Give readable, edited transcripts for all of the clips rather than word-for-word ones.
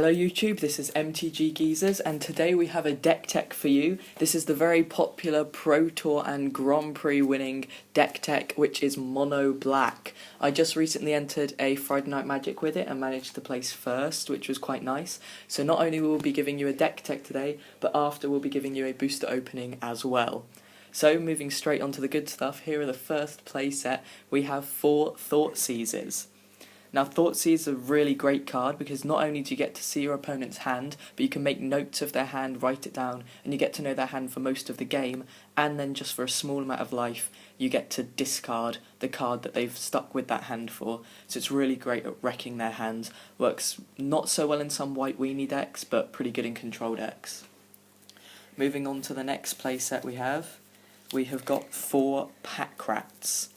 Hello YouTube, this is MTGeezers and today we have a deck tech for you. This is the very popular Pro Tour and Grand Prix winning deck tech, which is mono black. I just recently entered a Friday Night Magic with it and managed to place first, which was quite nice. So not only will we be giving you a deck tech today, but after we'll be giving you a booster opening as well. So moving straight on to the good stuff, here are the first play set. We have 4 Thoughtseizers. Now, Thoughtseize is a really great card because not only do you get to see your opponent's hand, but you can make notes of their hand, write it down, and you get to know their hand for most of the game, and then just for a small amount of life, you get to discard the card that they've stuck with that hand for. So it's really great at wrecking their hands. Works not so well in some white weenie decks, but pretty good in control decks. Moving on to the next playset we have got 4 Pack Rats.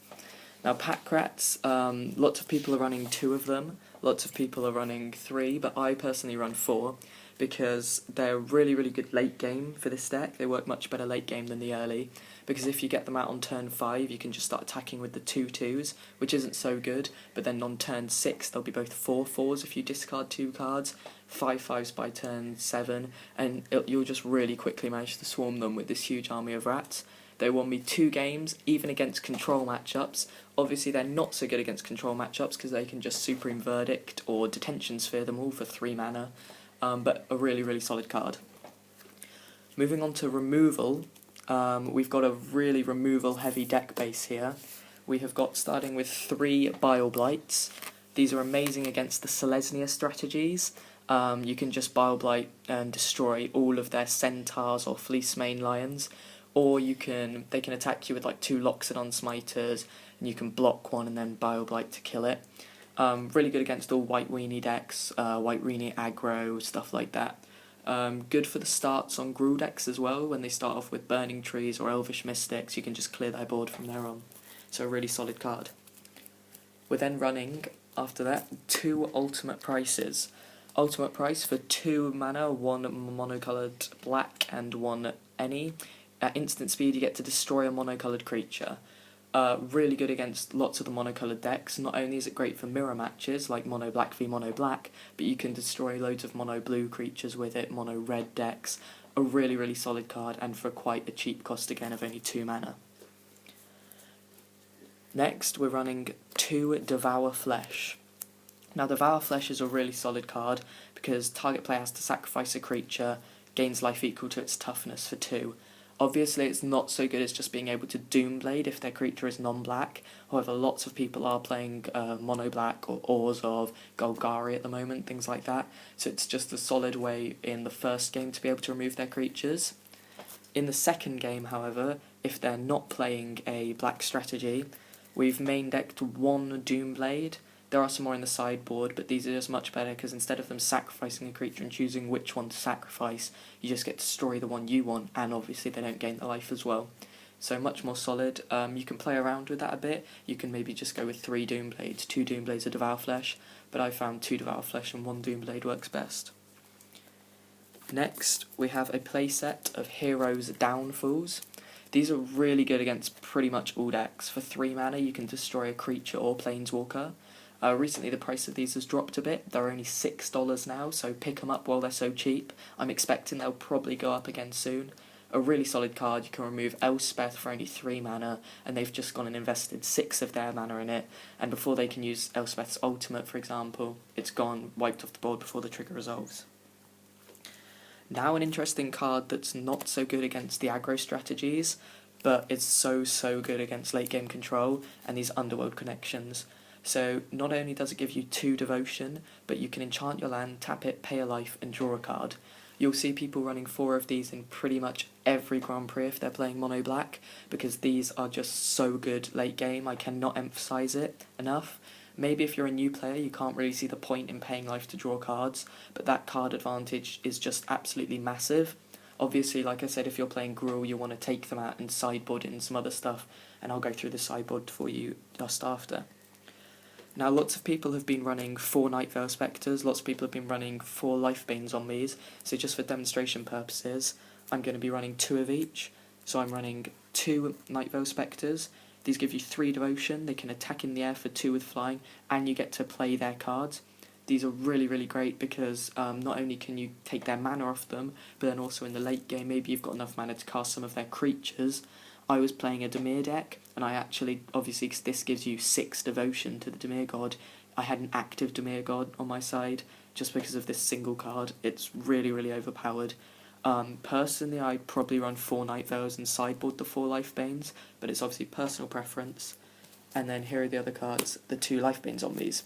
Now, Pack Rats, lots of people are running 2 of them, lots of people are running 3, but I personally run 4 because they're really, really good late game for this deck. They work much better late game than the early, because if you get them out on turn 5, you can just start attacking with the 2/2s, which isn't so good, but then on turn 6, they'll be both 4/4s if you discard 2 cards, 5/5s by turn 7, and you'll just really quickly manage to swarm them with this huge army of rats. They won me 2 games, even against control matchups. Obviously, they're not so good against control matchups because they can just Supreme Verdict or Detention Sphere them all for 3 mana, but a really, really solid card. Moving on to removal, we've got a really removal-heavy deck base here. We have got, starting with 3 Bile Blights. These are amazing against the Selesnya strategies. You can just Bile Blight and destroy all of their Centaurs or Fleecemane Lions. Or they can attack you with like 2 Loxodon Smiters, and you can block one and then Bile Blight to kill it. Really good against all white weenie decks, white weenie aggro, stuff like that. Good for the starts on Gruul decks as well, when they start off with Burning Trees or Elvish Mystics, you can just clear their board from there on. So a really solid card. We're then running, after that, 2 Ultimate Prices. Ultimate Price for 2 mana, 1 monocoloured black and 1 any. At instant speed, you get to destroy a monocoloured creature. Really good against lots of the monocoloured decks. Not only is it great for mirror matches, like mono black v mono black, but you can destroy loads of mono blue creatures with it, mono red decks. A really, really solid card, and for quite a cheap cost again of only 2 mana. Next, we're running 2 Devour Flesh. Now, Devour Flesh is a really solid card because target player has to sacrifice a creature, gains life equal to its toughness for 2. Obviously, it's not so good as just being able to Doomblade if their creature is non-black. However, lots of people are playing mono-black or Orzhov, Golgari at the moment, things like that. So it's just a solid way in the first game to be able to remove their creatures. In the second game, however, if they're not playing a black strategy, we've main decked 1 Doomblade. There are some more in the sideboard, but these are just much better because instead of them sacrificing a creature and choosing which one to sacrifice, you just get to destroy the one you want, and obviously they don't gain the life as well. So much more solid. You can play around with that a bit. You can maybe just go with 3 Doomblades, 2 Doomblades of Devour Flesh, but I found 2 Devour Flesh and 1 Doomblade works best. Next, we have a playset of Heroes Downfalls. These are really good against pretty much all decks. For 3 mana, you can destroy a creature or planeswalker. Recently the price of these has dropped a bit. They're only $6 now, so pick them up while they're so cheap. I'm expecting they'll probably go up again soon. A really solid card. You can remove Elspeth for only 3 mana, and they've just gone and invested 6 of their mana in it, and before they can use Elspeth's ultimate, for example, it's gone, wiped off the board before the trigger resolves. Now an interesting card that's not so good against the aggro strategies, but is so good against late game control, and these Underworld Connections. So not only does it give you 2 devotion, but you can enchant your land, tap it, pay a life, and draw a card. You'll see people running 4 of these in pretty much every Grand Prix if they're playing mono black, because these are just so good late game. I cannot emphasise it enough. Maybe if you're a new player, you can't really see the point in paying life to draw cards, but that card advantage is just absolutely massive. Obviously, like I said, if you're playing Gruul, you want to take them out and sideboard it and some other stuff, and I'll go through the sideboard for you just after. Now, lots of people have been running 4 Night Vale Spectres, lots of people have been running 4 Lifebane Zombies, so just for demonstration purposes, I'm going to be running 2 of each. So I'm running 2 Night Vale Spectres. These give you 3 devotion, they can attack in the air for 2 with flying, and you get to play their cards. These are really, really great because not only can you take their mana off them, but then also in the late game, maybe you've got enough mana to cast some of their creatures. I was playing a Dimir deck, and I actually, obviously, because this gives you 6 devotion to the Dimir god, I had an active Dimir god on my side just because of this single card. It's really, really overpowered. Personally, I probably run 4 Night Vales and sideboard the 4 Life Banes, but it's obviously personal preference. And then here are the other cards, the 2 Life Bane zombies.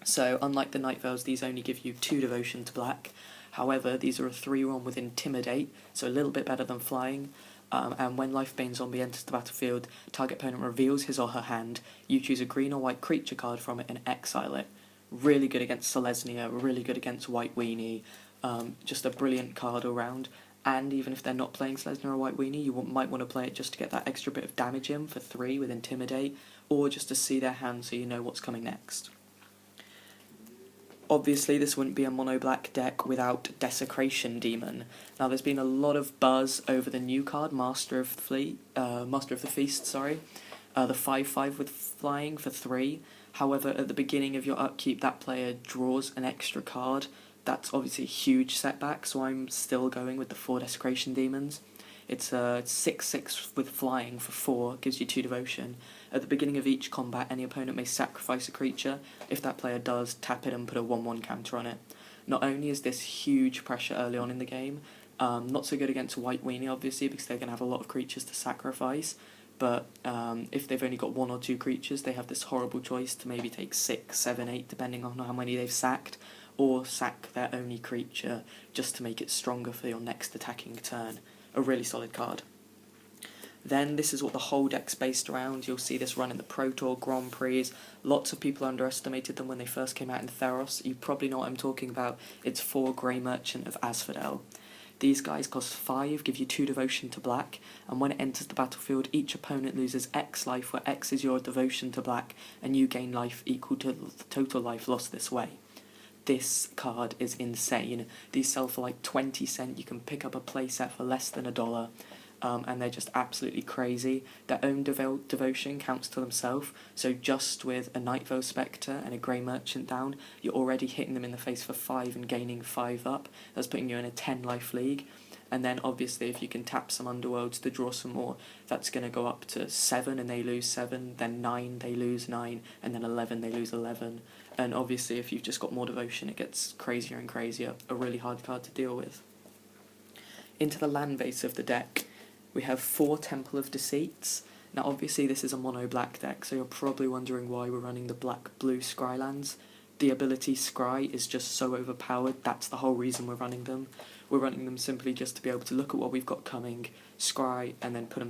So, unlike the Night Vales, these only give you 2 devotion to black. However, these are a 3/1 with Intimidate, so a little bit better than flying. And when Life Bane Zombie enters the battlefield, target opponent reveals his or her hand, you choose a green or white creature card from it and exile it. Really good against Selesnya, really good against White Weenie, just a brilliant card all round. And even if they're not playing Selesnya or White Weenie, you might want to play it just to get that extra bit of damage in for 3 with Intimidate, or just to see their hand so you know what's coming next. Obviously, this wouldn't be a mono-black deck without Desecration Demon. Now, there's been a lot of buzz over the new card, Master of the Feast, the 5/5 with flying for 3. However, at the beginning of your upkeep, that player draws an extra card. That's obviously a huge setback, so I'm still going with the 4 Desecration Demons. It's a 6/6 with flying for 4, gives you 2 devotion. At the beginning of each combat, any opponent may sacrifice a creature. If that player does, tap it and put a 1/1 counter on it. Not only is this huge pressure early on in the game, not so good against White Weenie, obviously, because they're going to have a lot of creatures to sacrifice, but if they've only got 1 or 2 creatures, they have this horrible choice to maybe take 6, 7, 8, depending on how many they've sacked, or sack their only creature just to make it stronger for your next attacking turn. A really solid card. Then this is what the whole deck's based around. You'll see this run in the Pro Tour, Grand Prix. Lots of people underestimated them when they first came out in Theros. You probably know what I'm talking about. It's 4 Grey Merchant of Asphodel. These guys cost 5, give you 2 devotion to black, and when it enters the battlefield, each opponent loses X life, where X is your devotion to black, and you gain life equal to the total life lost this way. This card is insane. These sell for like 20 cents. You can pick up a playset for less than $1. And they're just absolutely crazy. Their own devotion counts to themselves, so just with a Night Vale Spectre and a Grey Merchant down, you're already hitting them in the face for 5 and gaining 5 up. That's putting you in a 10 life league. And then obviously if you can tap some Underworlds to draw some more, that's going to go up to 7 and they lose 7, then 9 they lose 9, and then 11 they lose 11. And obviously if you've just got more devotion, it gets crazier and crazier. A really hard card to deal with. Into the land base of the deck, we have 4 Temple of Deceits. Now obviously this is a mono-black deck, so you're probably wondering why we're running the black-blue Scry lands. The ability Scry is just so overpowered, that's the whole reason we're running them. We're running them simply just to be able to look at what we've got coming, Scry, and then put them back